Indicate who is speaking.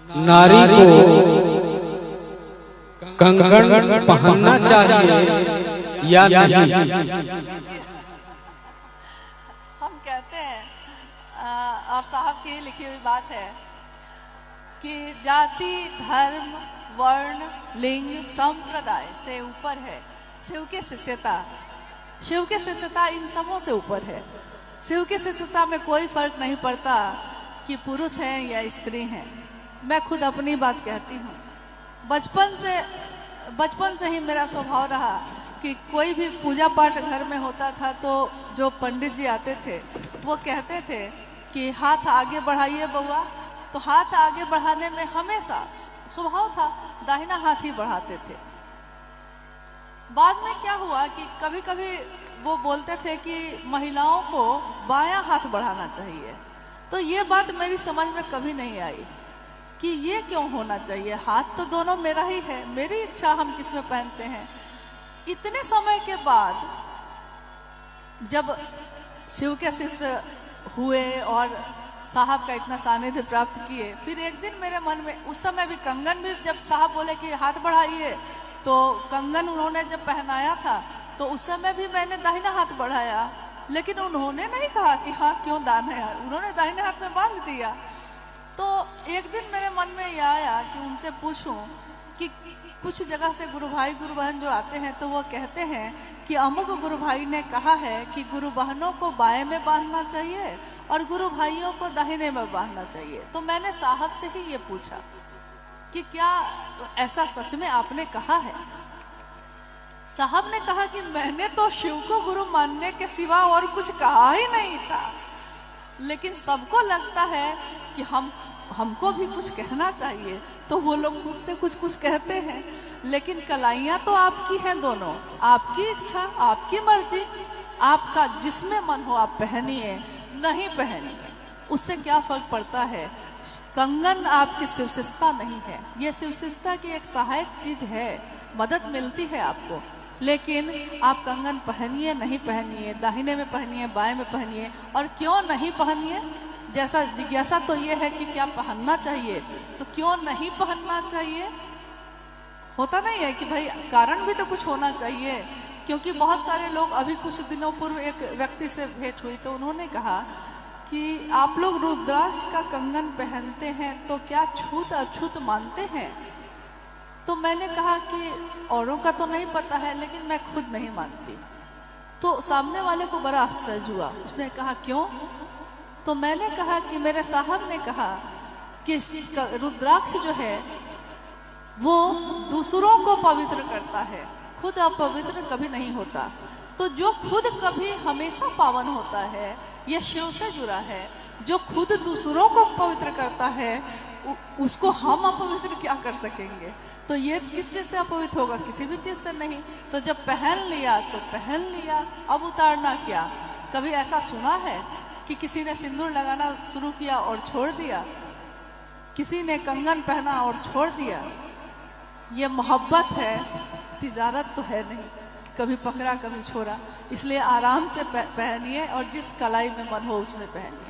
Speaker 1: नारी को कंगन पहनना चाहिए या नहीं?
Speaker 2: हम कहते हैं और साहब की लिखी हुई बात है कि जाति, धर्म, वर्ण, लिंग, संप्रदाय से ऊपर है शिव की शिष्यता। शिव की शिष्यता इन सबों से ऊपर है। शिव की शिष्यता में कोई फर्क नहीं पड़ता कि पुरुष हैं या स्त्री हैं। मैं खुद अपनी बात कहती हूँ। बचपन से ही मेरा स्वभाव रहा कि कोई भी पूजा पाठ घर में होता था तो जो पंडित जी आते थे वो कहते थे कि हाथ आगे बढ़ाइए बउआ। तो हाथ आगे बढ़ाने में हमेशा स्वभाव था दाहिना हाथ ही बढ़ाते थे। बाद में क्या हुआ कि कभी कभी वो बोलते थे कि महिलाओं को बायां हाथ बढ़ाना चाहिए। तो ये बात मेरी समझ में कभी नहीं आई कि ये क्यों होना चाहिए। हाथ तो दोनों मेरा ही है, मेरी इच्छा हम किस में पहनते हैं। इतने समय के बाद जब शिव के शिष्य हुए और साहब का इतना सानिध्य प्राप्त किए, फिर एक दिन मेरे मन में, उस समय भी कंगन भी जब साहब बोले कि हाथ बढ़ाइए तो कंगन उन्होंने जब पहनाया था तो उस समय भी मैंने दाहिना हाथ बढ़ाया, लेकिन उन्होंने नहीं कहा कि हाँ क्यों दाहिने हाथ, उन्होंने दाहिने हाथ में बांध दिया। तो एक दिन मेरे मन में यह आया कि उनसे पूछूं कि कुछ जगह से गुरु भाई गुरु बहन जो आते हैं तो वो कहते हैं कि अमुक गुरु भाई ने कहा है कि गुरु बहनों को बाएं में बांधना चाहिए और गुरु भाइयों को दाहिने में बांधना चाहिए। तो मैंने साहब से ही ये पूछा कि क्या ऐसा सच में आपने कहा है? साहब ने कहा कि मैंने तो शिव को गुरु मानने के सिवा और कुछ कहा ही नहीं था, लेकिन सबको लगता है कि हमको भी कुछ कहना चाहिए तो वो लोग खुद से कुछ कुछ कहते हैं, लेकिन कलाइयाँ तो आपकी हैं दोनों, आपकी इच्छा, आपकी मर्जी, आपका जिसमें मन हो आप पहनिए, नहीं पहनिए, उससे क्या फर्क पड़ता है। कंगन आपकी शिवशिष्टता नहीं है, ये शिवशिष्टता की एक सहायक चीज है, मदद मिलती है आपको, लेकिन आप कंगन पहनिए नहीं पहनिए, दाहिने में पहनिए बाएं में पहनिए। और क्यों नहीं पहनिए, जैसा जिज्ञासा तो ये है कि क्या पहनना चाहिए, तो क्यों नहीं पहनना चाहिए? होता नहीं है कि भाई कारण भी तो कुछ होना चाहिए। क्योंकि बहुत सारे लोग, अभी कुछ दिनों पूर्व एक व्यक्ति से भेंट हुई तो उन्होंने कहा कि आप लोग रुद्राक्ष का कंगन पहनते हैं तो क्या छूत अछूत मानते हैं? तो मैंने कहा कि औरों का तो नहीं पता है लेकिन मैं खुद नहीं मानती। तो सामने वाले को बड़ा आश्चर्य हुआ, उसने कहा क्यों? तो मैंने कहा कि मेरे साहब ने कहा कि रुद्राक्ष जो है वो दूसरों को पवित्र करता है, खुद अपवित्र कभी नहीं होता। तो जो खुद कभी हमेशा पावन होता है यह शिव से जुड़ा है। जो खुद दूसरों को पवित्र करता है उसको हम अपवित्र क्या कर सकेंगे? तो ये किस चीज से अपवित्र होगा? किसी भी चीज से नहीं। तो जब पहन लिया तो पहन लिया, अब उतारना क्या? कभी ऐसा सुना है कि किसी ने सिंदूर लगाना शुरू किया और छोड़ दिया, किसी ने कंगन पहना और छोड़ दिया? ये मोहब्बत है, तिजारत तो है नहीं, कभी पकड़ा कभी छोड़ा। इसलिए आराम से पहनिए और जिस कलाई में मन हो उसमें पहनिए।